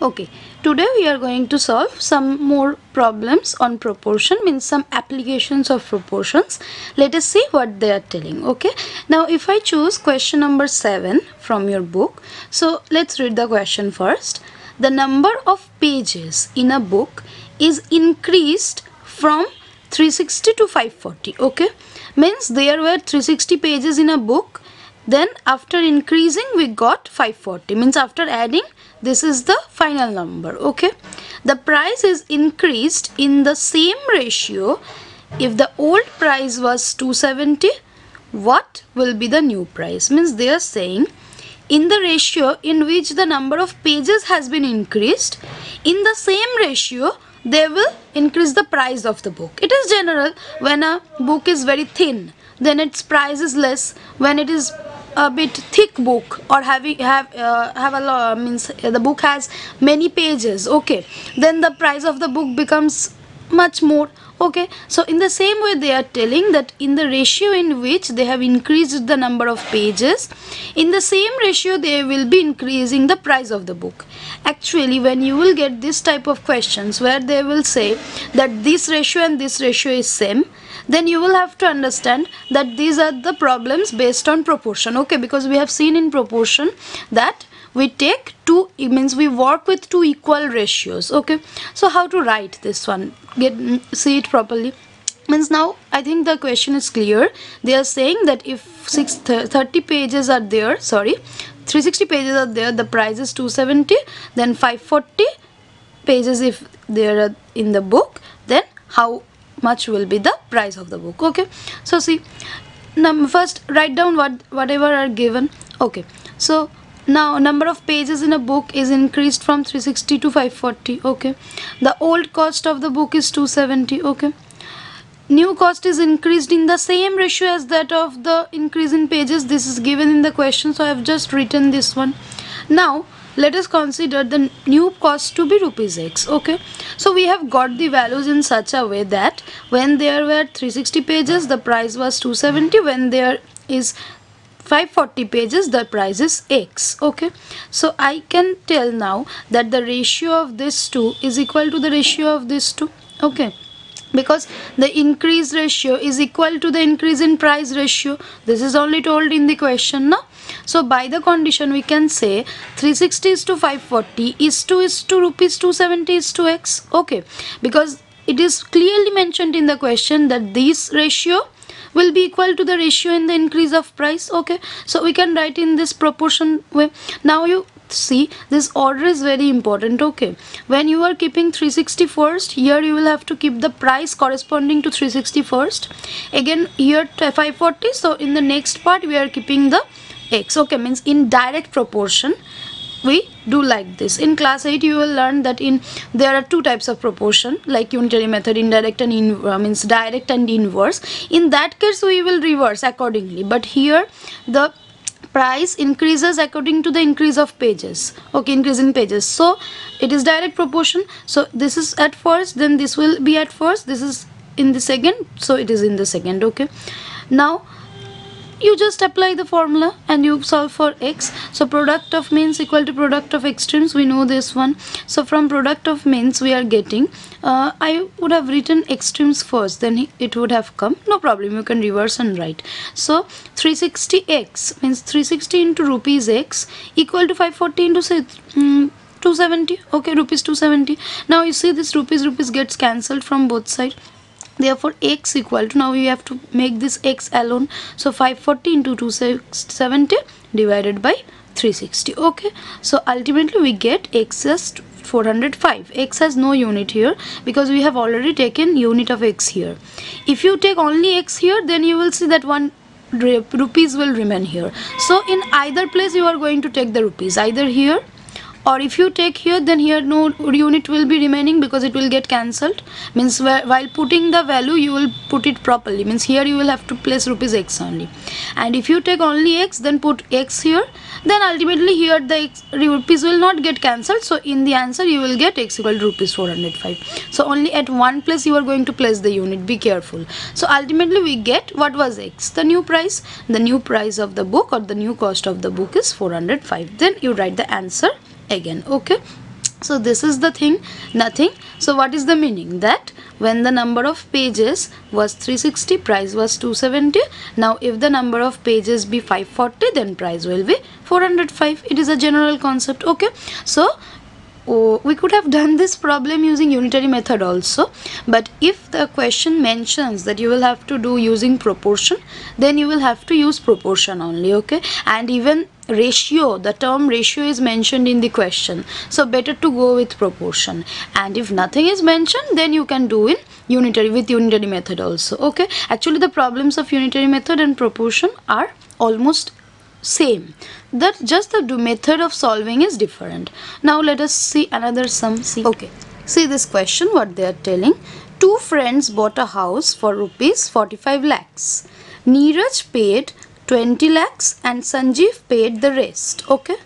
Okay, today we are going to solve some more problems on proportion, means some applications of proportions. Let us see what they are telling. Okay, now if I choose question number 7 from your book, so let's read the question first. The number of pages in a book is increased from 360 to 540. Okay, means there were 360 pages in a book, then after increasing we got 540, means after adding this is the final number. Okay, the price is increased in the same ratio. If the old price was 270, what will be the new price? Means they are saying in the ratio in which the number of pages has been increased, in the same ratio they will increase the price of the book. It is general, when a book is very thin then its price is less. When it is a bit thick book or have a lot, means the book has many pages, okay, then the price of the book becomes much more. Okay, so in the same way they are telling that in the ratio in which they have increased the number of pages, in the same ratio they will be increasing the price of the book. Actually, when you will get this type of questions where they will say that this ratio and this ratio is same, then you will have to understand that these are the problems based on proportion. Okay, because we have seen in proportion that we take two, it means we work with two equal ratios. Okay, so how to write this one, see it properly. Means now I think the question is clear. They are saying that if 30 pages are there, sorry, 360 pages are there, the price is 270, then 540 pages if there are in the book, then how much will be the price of the book. Okay, so see, first write down whatever are given. Okay, so now number of pages in a book is increased from 360 to 540. Okay, the old cost of the book is 270. Okay, new cost is increased in the same ratio as that of the increase in pages. This is given in the question, so I have just written this one. Now let us consider the new cost to be rupees x. Okay, so we have got the values in such a way that when there were 360 pages the price was 270, when there is 540 pages the price is x. Okay, so I can tell now that the ratio of this two is equal to the ratio of this two. Okay, because the increase ratio is equal to the increase in price ratio. This is only told in the question, no? So by the condition we can say 360 is to 540 is to rupees 270 is to x. Okay, because it is clearly mentioned in the question that this ratio will be equal to the ratio in the increase of price. Okay, so we can write in this proportion way. Now you see, this order is very important. Okay, when you are keeping 360 first, here you will have to keep the price corresponding to 360 first, again here 540, so in the next part we are keeping the x. Okay, means in direct proportion we do like this. In class 8 you will learn that there are two types of proportion, like unitary method, indirect and means direct and inverse. In that case we will reverse accordingly, but here the price increases according to the increase of pages. Okay, increase in pages, so it is direct proportion. So this is at first, then this will be at first, this is in the second, so it is in the second. Okay, now you just apply the formula and you solve for x. So product of means equal to product of extremes, we know this one. So from product of means we are getting, I would have written extremes first, then it would have come, no problem, you can reverse and write. So 360x means 360 into rupees x equal to 540 into say 270. Okay, rupees 270. Now you see this rupees gets cancelled from both sides, therefore x equal to, now we have to make this x alone, so 540 into 270 divided by 360. Okay, so ultimately we get x as 405. X has no unit here because we have already taken unit of x here. If you take only x here, then you will see that 1 rupees will remain here. So in either place you are going to take the rupees, either here, or if you take here, then here no unit will be remaining because it will get cancelled. Means while putting the value you will put it properly, means here you will have to place rupees x only, and if you take only x then put x here, then ultimately here the rupees will not get cancelled, so in the answer you will get x equal to rupees 405. So only at one place you are going to place the unit, be careful. So ultimately we get, what was x? The new price. The new price of the book or the new cost of the book is 405. Then you write the answer again. Okay, So this is the thing, nothing. So what is the meaning? That when the number of pages was 360, price was 270. Now if the number of pages be 540, then price will be 405. It is a general concept. Okay, so we could have done this problem using unitary method also, but if the question mentions that you will have to do using proportion, then you will have to use proportion only. Okay, and even ratio, the term ratio is mentioned in the question, so better to go with proportion. And if nothing is mentioned, then you can do in unitary, with unitary method also. Okay, actually the problems of unitary method and proportion are almost same, that just the method of solving is different. Now let us see another sum. Okay, see this question, what they are telling. Two friends bought a house for rupees 45 lakhs. Neeraj paid 20 lakhs and Sanjeev paid the rest. Okay,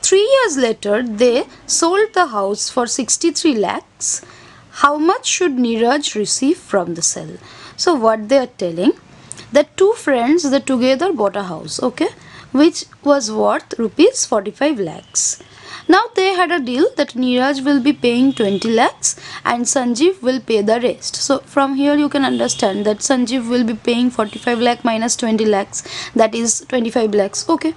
3 years later they sold the house for 63 lakhs. How much should Neeraj receive from the sale? So what they are telling, that two friends, they together bought a house, okay, which was worth rupees 45 lakhs. Now they had a deal that Neeraj will be paying 20 lakhs and Sanjeev will pay the rest. So from here you can understand that Sanjeev will be paying 45 lakh minus 20 lakhs, that is 25 lakhs. Okay,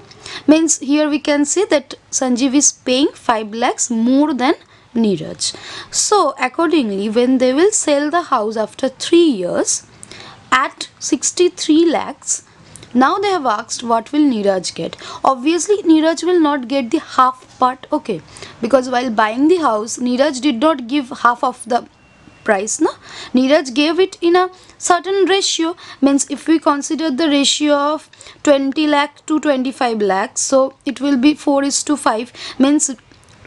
means here we can see that Sanjeev is paying 5 lakhs more than Neeraj. So accordingly, when they will sell the house after 3 years at 63 lakhs, now they have asked what will Neeraj get. Obviously Neeraj will not get the half part, okay, because while buying the house Neeraj did not give half of the price, no, Neeraj gave it in a certain ratio. Means if we consider the ratio of 20 lakh to 25 lakhs, so it will be 4:5. Means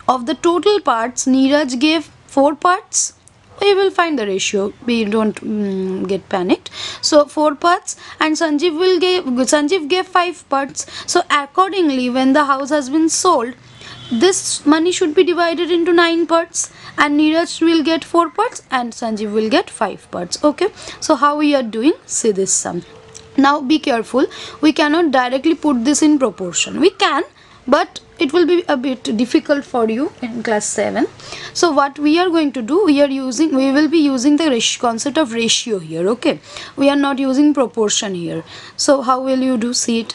of the total parts Neeraj gave 4 parts. We will find the ratio, we don't get panicked. So 4 parts, and Sanjeev gave 5 parts. So accordingly, when the house has been sold, this money should be divided into 9 parts, and Neeraj will get 4 parts and Sanjeev will get 5 parts. Okay, so how we are doing? See this sum. Now be careful, we cannot directly put this in proportion. We can, but it will be a bit difficult for you in class 7. So what we are going to do, we will be using the concept of ratio here. Okay, we are not using proportion here. So how will you do? See it.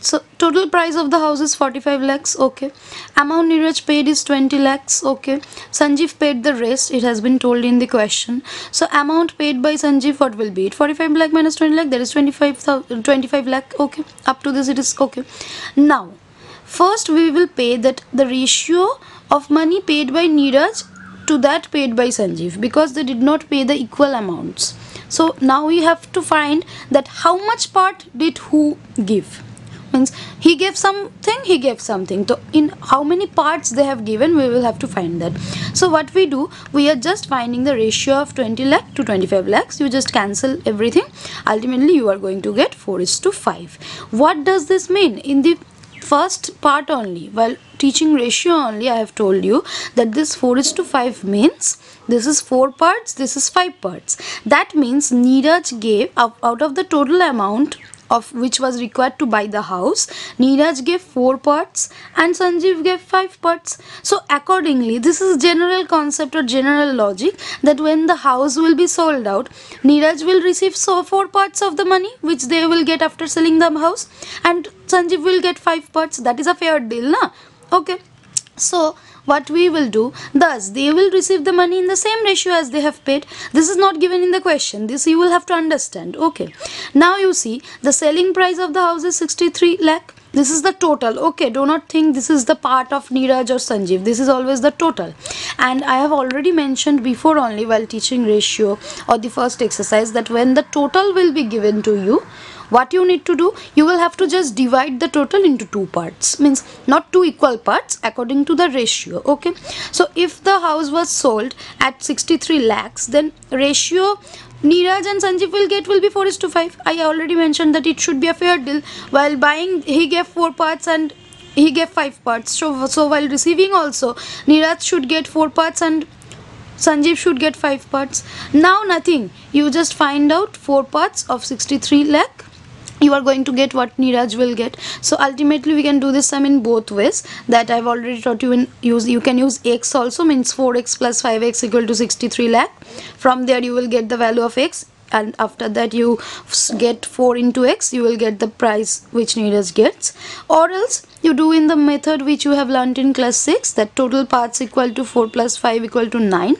So total price of the house is 45 lakhs. Okay, amount Neeraj paid is 20 lakhs. Okay, Sanjeev paid the rest, it has been told in the question. So amount paid by Sanjeev, what will be it? 45 lakh minus 20 lakh, that is 25 lakh. Okay, up to this it is okay. Now first we will pay that the ratio of money paid by Neeraj to that paid by Sanjeev, because they did not pay the equal amounts. So now we have to find that how much part did who give. Means he gave something, he gave something. So in how many parts they have given, we will have to find that. So what we do, we are just finding the ratio of 20 lakh to 25 lakhs. You just cancel everything. Ultimately you are going to get 4:5. What does this mean? In the first part only, while teaching ratio only, I have told you that this 4:5 means this is 4 parts, this is 5 parts. That means Neeraj gave out of the total amount of which was required to buy the house, Neeraj gave 4 parts and Sanjeev gave 5 parts. So accordingly, this is general concept or general logic, that when the house will be sold out, Neeraj will receive 4 parts of the money which they will get after selling the house, and Sanjeev will get 5 parts. That is a fair deal, na? Okay, so what we will do, thus they will receive the money in the same ratio as they have paid. This is not given in the question, this you will have to understand. Okay, now you see the selling price of the house is 63 lakh. This is the total. Okay, do not think this is the part of Neeraj or Sanjeev, this is always the total. And I have already mentioned before only while teaching ratio or the first exercise, that when the total will be given to you, what you need to do, you will have to just divide the total into 2 parts. Means not 2 equal parts, according to the ratio. Okay, so if the house was sold at 63 lakhs, then ratio Neeraj and Sanjeev will get will be 4:5. I already mentioned that it should be a fair deal. While buying, he gave 4 parts and he gave 5 parts. So while receiving also, Neeraj should get 4 parts and Sanjeev should get 5 parts. Now nothing, you just find out 4 parts of 63 lakh you are going to get what Neeraj will get. So ultimately we can do this sum in both ways, that I've already taught you. You can use x also, means 4x plus 5x equal to 63 lakh. From there you will get the value of x, and after that you get 4 into x, you will get the price which Neeraj gets. Or else you do in the method which you have learnt in class 6, that total parts equal to 4 plus 5 equal to 9.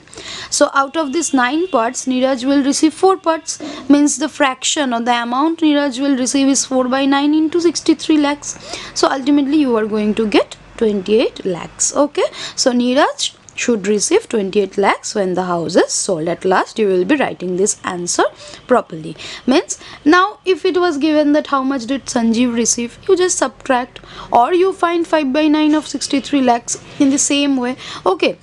So out of this 9 parts, Neeraj will receive 4 parts, means the fraction or the amount Neeraj will receive is 4 by 9 into 63 lakhs. So ultimately you are going to get 28 lakhs. Okay, so Neeraj should receive 28 lakhs when the house is sold. At last you will be writing this answer properly. Means now if it was given that how much did Sanjeev receive, you just subtract, or you find 5 by 9 of 63 lakhs in the same way. Okay,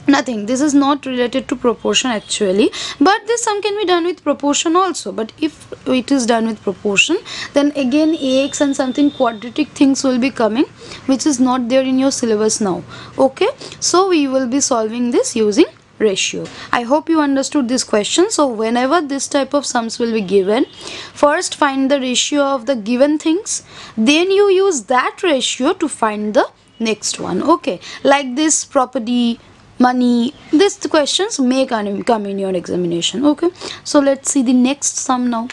nothing, this is not related to proportion actually, but this sum can be done with proportion also. But if it is done with proportion, then again ax and something quadratic things will be coming, which is not there in your syllabus now. Okay, so we will be solving this using ratio. I hope you understood this question. So whenever this type of sums will be given, first find the ratio of the given things, then you use that ratio to find the next one. Okay, like this property, money, these questions may come in your examination. Okay, so let's see the next sum now.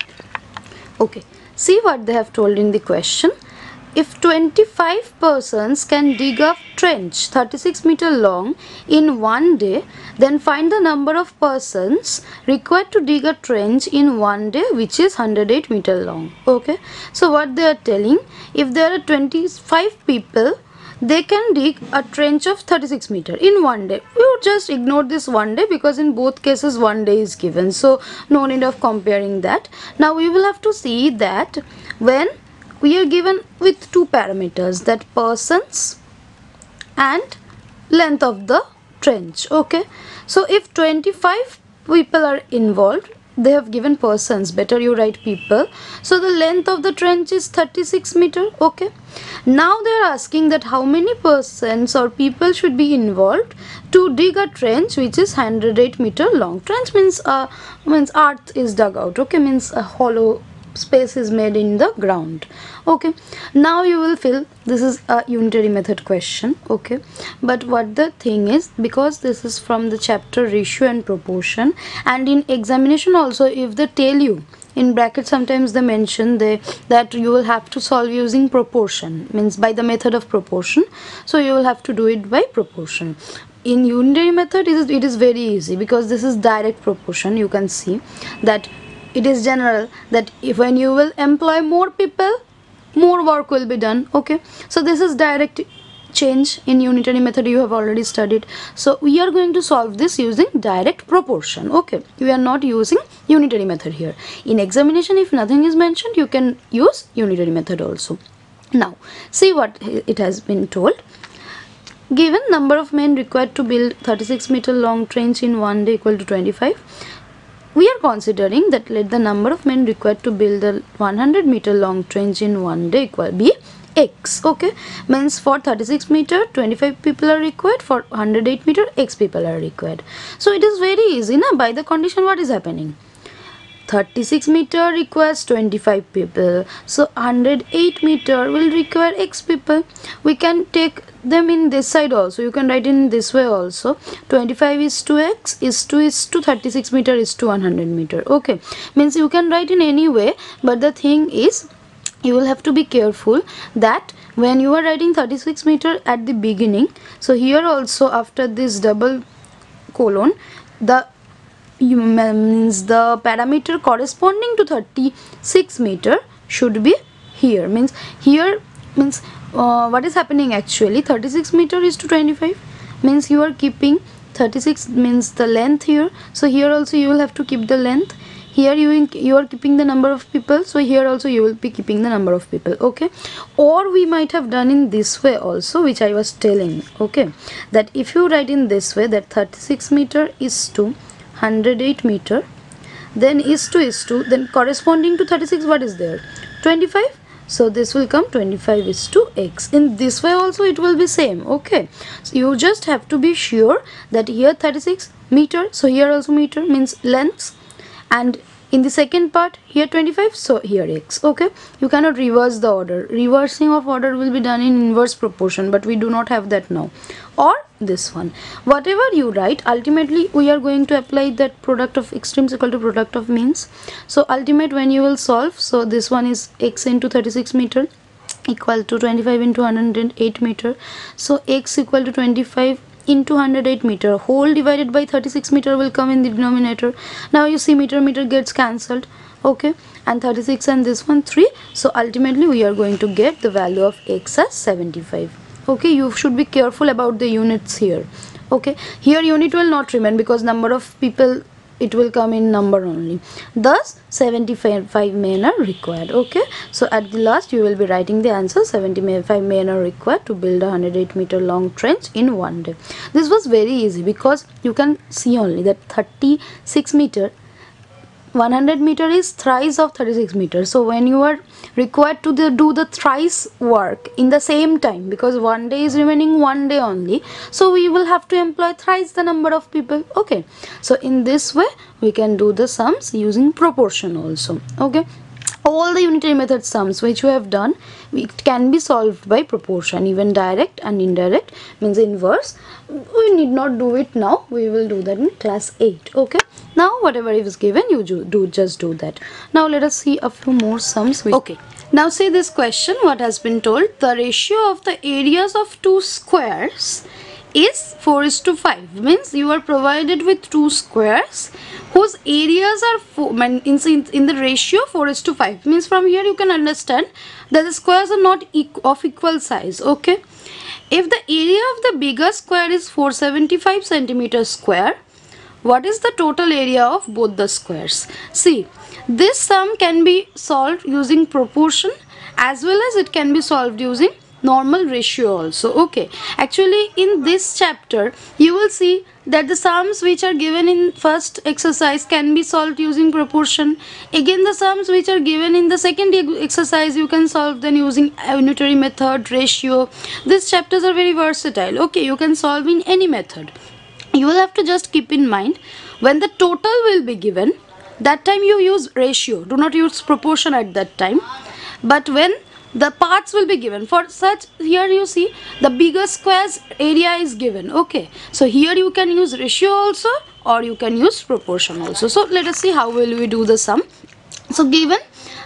Okay, see what they have told in the question. If 25 persons can dig a trench 36 meter long in one day, then find the number of persons required to dig a trench in one day which is 108 meter long. Okay, so what they are telling, if there are 25 people, they can dig a trench of 36 meter in one day. We would just ignore this one day because in both cases one day is given, so no need of comparing that. Now we will have to see that when we are given with two parameters, that persons and length of the trench. Okay, so if 25 people are involved, they have given persons, better you write people, so the length of the trench is 36 meter. Okay, now they are asking that how many persons or people should be involved to dig a trench which is 108 meter long. Trench means earth is dug out. Okay, means a hollow space is made in the ground. Okay, now you will feel this is a unitary method question. Okay, but what the thing is, because this is from the chapter ratio and proportion, and in examination also if they tell you in bracket, sometimes they mention that you will have to solve using proportion, means by the method of proportion, so you will have to do it by proportion. In unitary method it is very easy because this is direct proportion. You can see that it is general, that if when you will employ more people, more work will be done. Okay, so this is direct change. In unitary method you have already studied, so we are going to solve this using direct proportion. Okay, we are not using unitary method here. In examination if nothing is mentioned, you can use unitary method also. Now see what it has been told. Given number of men required to build 36 meter long trench in one day equal to 25, we are considering that let the number of men required to build a 100 meter long trench in one day equal be x. Okay, means for 36 meter 25 people are required, for 108 meter x people are required. So it is very easy now. By the condition, what is happening, 36 meter requires 25 people, so 108 meter will require x people. We can take them in this side also, you can write in this way also, 25 is to x is to 36 meter is to 100 meter. Okay, means you can write in any way, but the thing is you will have to be careful that when you are writing 36 meter at the beginning, so here also after this double colon, the means the parameter corresponding to 36 meter should be here. Means here means what is happening actually, 36 meter is to 25, means you are keeping 36 means the length here, so here also you will have to keep the length. Here you are keeping the number of people, so here also you will be keeping the number of people. Okay, or we might have done in this way also, which I was telling. Okay, that if you write in this way, that 36 meter is to 108 meter, then is to then corresponding to 36 what is there, 25, so this will come 25 is to x. In this way also it will be same. Okay, so you just have to be sure that here 36 meter, so here also meter means lengths, and In the second part, here 25, so here x. Okay, you cannot reverse the order. Reversing of order will be done in inverse proportion, but we do not have that now. Or this one, whatever you write, ultimately we are going to apply that product of extremes equal to product of means. So ultimate, when you will solve, so this one is x into 36 meter equal to 25 into 108 meter. So x equal to 25 into 108 meter whole divided by 36 meter will come in the denominator. Now you see meter gets cancelled. Okay, and 36 and this one 3. So ultimately we are going to get the value of x as 75. Okay, you should be careful about the units here. Okay, here unit will not remain because number of people, it will come in number only. Thus 75 men are required. Okay, so at the last you will be writing the answer. 75 men are required to build a 108 meter long trench in one day. This was very easy because you can see only that 36 meter 100 meter is thrice of 36 meters. So when you are required to do the thrice work in the same time, because one day is remaining one day only, so we will have to employ thrice the number of people. Okay, so in this way we can do the sums using proportion also. Okay, all the unitary method sums which we have done, it can be solved by proportion, even direct and indirect, means inverse. We need not do it now, we will do that in class 8. Okay, now whatever is given, you just do that. Now let us see a few more sums. Okay, now see this question, what has been told. The ratio of the areas of two squares is 4:5, means you are provided with two squares whose areas are in the ratio 4:5, means from here you can understand that the squares are not of equal size. Okay, if the area of the bigger square is 475 centimeters square, what is the total area of both the squares? See, this sum can be solved using proportion as well as it can be solved using normal ratio also. Okay, actually in this chapter you will see that the sums which are given in first exercise can be solved using proportion. Again, the sums which are given in the second exercise you can solve them using unitary method, ratio. These chapters are very versatile. Okay, you can solve in any method. You will have to just keep in mind, when the total will be given, that time you use ratio, do not use proportion at that time. But when the parts will be given, for such, here you see the bigger square's area is given. Okay, so here you can use ratio also or you can use proportion also. So let us see how will we do the sum. So given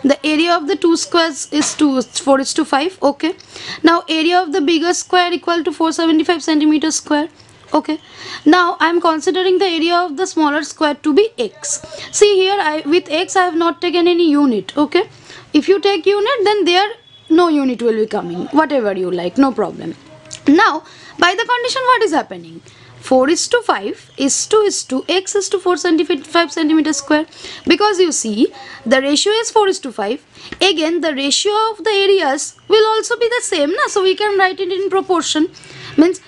the area of the two squares is 4:5. Okay, now area of the bigger square equal to 475 centimeters square. Okay, now I am considering the area of the smaller square to be x. See here, with x I have not taken any unit. Okay, if you take unit, then there no unit will be coming, whatever you like, no problem. Now by the condition, what is happening? 4:5 is to x is to 475 centimeters square, because you see the ratio is 4:5. Again, the ratio of the areas will also be the same, na? So we can write it in proportion, means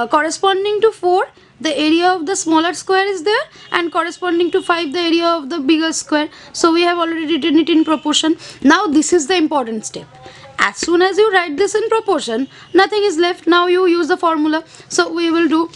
corresponding to 4 the area of the smaller square is there, and corresponding to 5 the area of the bigger square. So we have already written it in proportion. Now this is the important step. As soon as you write this in proportion, nothing is left. Now you use the formula. So we will do,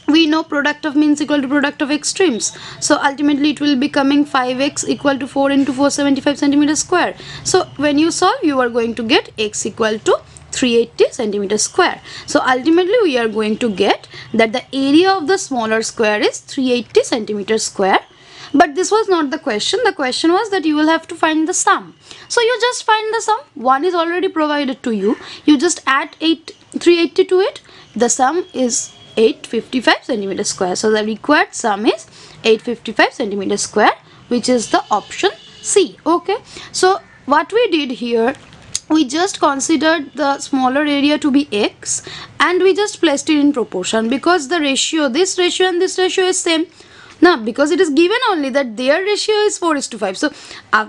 we know product of means equal to product of extremes. So ultimately it will be coming 5x equal to 4 into 475 centimeters square. So when you solve, you are going to get x equal to 380 centimeters square. So ultimately we are going to get that the area of the smaller square is 380 centimeters square. But this was not the question. The question was that you will have to find the sum. So you just find the sum. 1 is already provided to you. You just add 380 to it. The sum is 855 centimeters square. So the required sum is 855 centimeters square, which is the option C. Okay. So what we did here, we just considered the smaller area to be x and we just placed it in proportion, because the ratio, this ratio and this ratio is same. Now because it is given only that their ratio is 4:5. So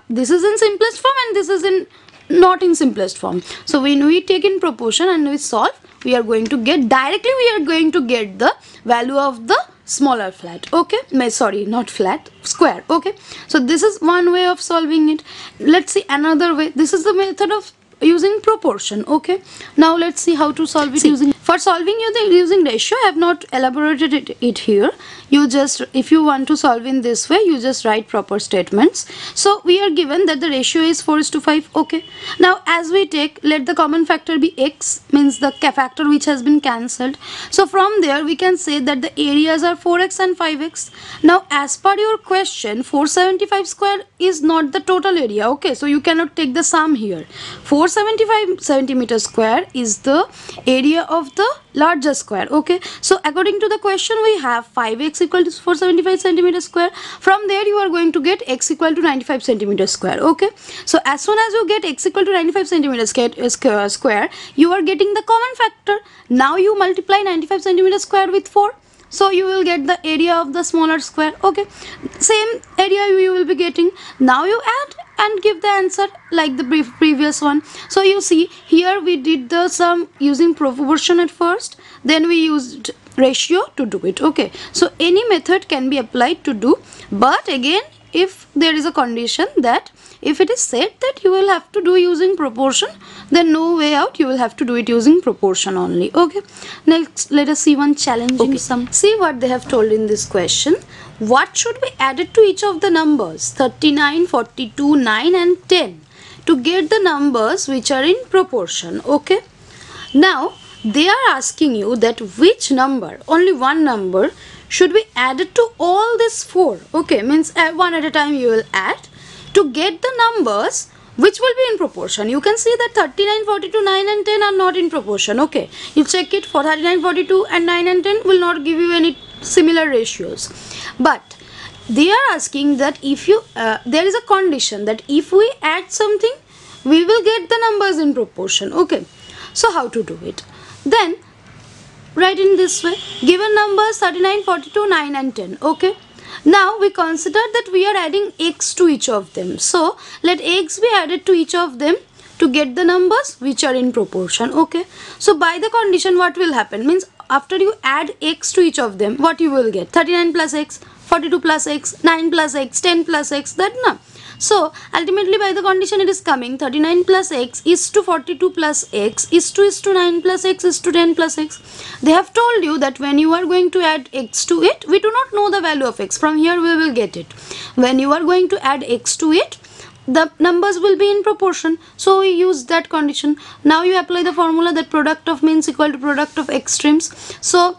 this is in simplest form and this is in not in simplest form. So when we take in proportion and we solve, we are going to get directly, we are going to get the value of the smaller flat. Okay, sorry, not flat, square. Okay, so this is one way of solving it. Let's see another way. This is the method of using proportion. Okay, now let's see how to solve it using For solving using ratio, I have not elaborated it here. You just, if you want to solve in this way, you just write proper statements. So we are given that the ratio is 4:5. Okay. Now as we take, let the common factor be x, means the factor which has been cancelled. So from there we can say that the areas are 4x and 5x. Now as per your question, 475 square is not the total area. Okay. So you cannot take the sum here. 475 centimeter square is the area of the larger square. Okay, so according to the question we have 5x equal to 475 centimeter square. From there you are going to get x equal to 95 centimeter square. Okay, so as soon as you get x equal to 95 centimeter square, you are getting the common factor. Now you multiply 95 centimeter square with 4. So you will get the area of the smaller square. Okay, same area you will be getting. Now you add and give the answer like the previous one. So you see here we did the sum using proportion at first, then we used ratio to do it. Okay, so any method can be applied to do, but again if there is a condition that if it is said that you will have to do using proportion, then no way out, you will have to do it using proportion only. Okay, next let us see one challenging sum. See what they have told in this question. What should be added to each of the numbers 39, 42, 9 and 10 to get the numbers which are in proportion? Okay, now they are asking you that which number, only one number, should be added to all these four. Okay, means one at a time you will add to get the numbers which will be in proportion. You can see that 39, 42, 9 and 10 are not in proportion. Okay, you check it for 39, 42 and 9 and 10 will not give you any similar ratios. But they are asking that if you there is a condition that if we add something, we will get the numbers in proportion. Okay, so how to do it? Then write in this way, given numbers 39, 42, 9 and 10. Okay, now we consider that we are adding x to each of them. So let x be added to each of them to get the numbers which are in proportion. Okay, so by the condition what will happen means after you add x to each of them, what you will get? 39 plus x, 42 plus x, 9 plus x, 10 plus x, that na. So ultimately by the condition it is coming 39 plus x is to 42 plus x is to 9 plus x is to 10 plus x. They have told you that when you are going to add x to it, we do not know the value of x. From here we will get it. When you are going to add x to it, the numbers will be in proportion. So we use that condition. Now you apply the formula that product of means equal to product of extremes. So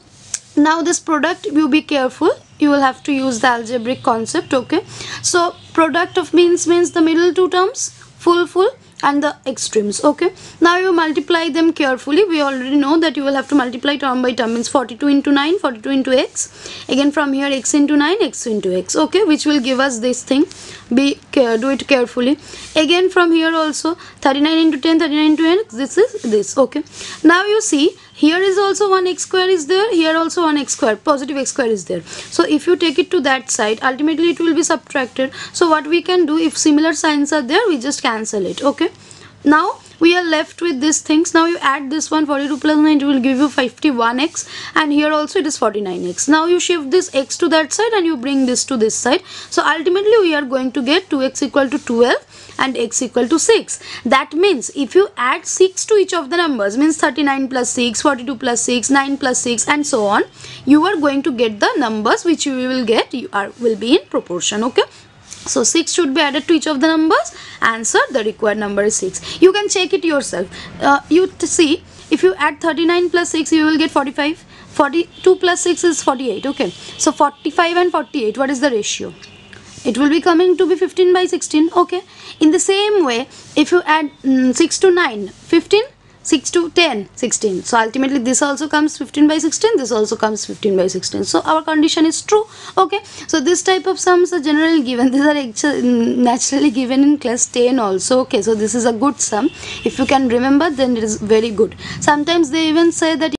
now this product, you be careful, you will have to use the algebraic concept. Okay, so product of means the middle two terms, full and the extremes. Okay, now you multiply them carefully. We already know that you will have to multiply term by term, means 42 into 9, 42 into x, again from here x into 9, x into x. Okay, which will give us this thing. Do it carefully. Again from here also 39 into 10, 39 into 10, this is this. Okay, now you see here is also 1 x square is there, here also 1 x square, positive x square is there. So if you take it to that side, ultimately it will be subtracted. So what we can do, if similar signs are there, we just cancel it. Okay, now we are left with these things. Now you add this one, 42 plus 9, it will give you 51x, and here also it is 49x. Now you shift this x to that side and you bring this to this side. So ultimately we are going to get 2x equal to 12 and x equal to 6. That means if you add 6 to each of the numbers, means 39 plus 6, 42 plus 6, 9 plus 6 and so on, you are going to get the numbers which you will get will be in proportion. Okay, so 6 should be added to each of the numbers. Answer, the required number is 6. You can check it yourself. You see, if you add 39 plus 6, you will get 45. 42 plus 6 is 48. Okay, so 45 and 48, what is the ratio? It will be coming to be 15 by 16. Okay, in the same way, if you add 6 to 9, 15, 6 to 10, 16. So ultimately this also comes 15 by 16, this also comes 15 by 16. So our condition is true. Okay, so this type of sums are generally given. These are naturally given in class 10 also. Okay, so this is a good sum. If you can remember, then it is very good. Sometimes they even say that